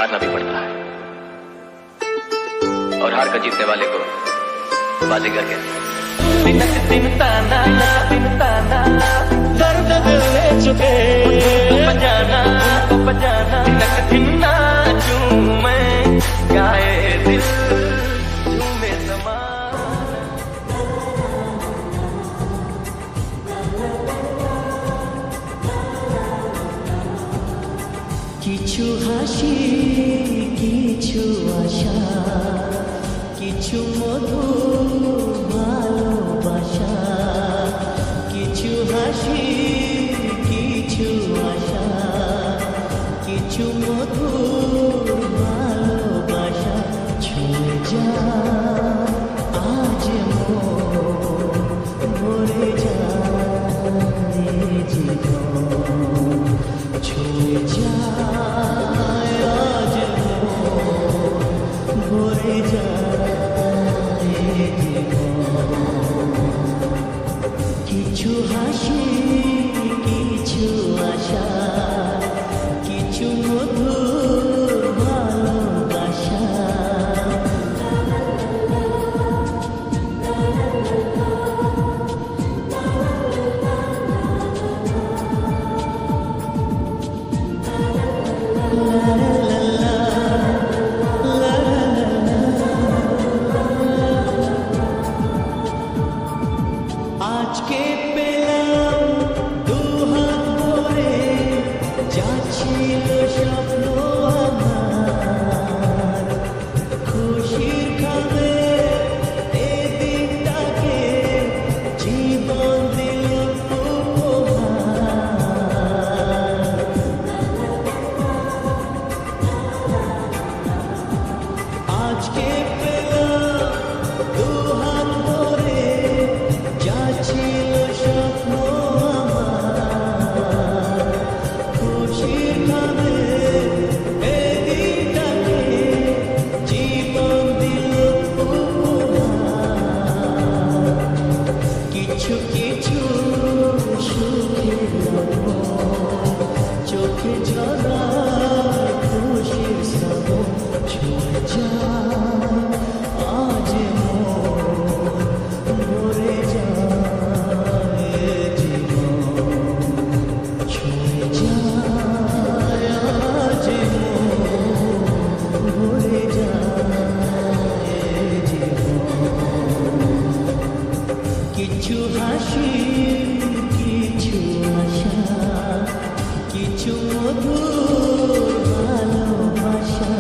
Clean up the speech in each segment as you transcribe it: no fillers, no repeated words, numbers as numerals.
हारना भी पड़ता है, और हार कर जीतने वाले को बाजीगर कहते हैं। दर्द दिल ले चुके बजाना नाचूं मैं, गाए दिल झूमे समा। কিছু হাসি, কিছু আশা, কিছু মধুর ভালোবাসা। কিছু হাসি, কিছু আশা, কিছু মধুর ভালোবাসা। ছুঁয়ে যা আজ মন, ভরে যায় জীবন। ছুঁয়ে যায় আজ মন, ভরে যায় জীবন। কিছু হাসি, কিছু আশা, কিছু মধুর ভালোবাসা। আজকে পেলাম দুহাত ভরে, যা ছিল স্বপ্ন আমার। খুশির খাবে এ দিনটাকে, জীবন দিল উপহার। আজকে পেলাম দুহাত ভরে, যা ছিল স্বপ্ন আমার। খুশির খাবে এ দিনটাকে, জীবন দিল উপহার। কিছু কিছু সুখের লম্বন, চোখে ঝরায় খুশির শ্রাবণ। ছুঁয়ে যায় আজ মন, ভরে যায় জীবন। ছুঁয়ে যায় আজ মন, ভরে যায় জীবন। কিছু হাসি, কিছু আশা, কিছু মধুর ভালোবাসা।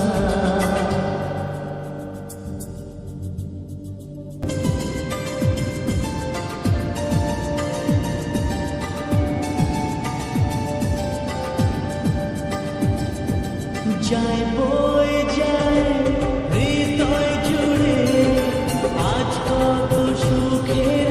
যায় বয়ে যায় হৃদয় জুড়ে, আজ কত সুখের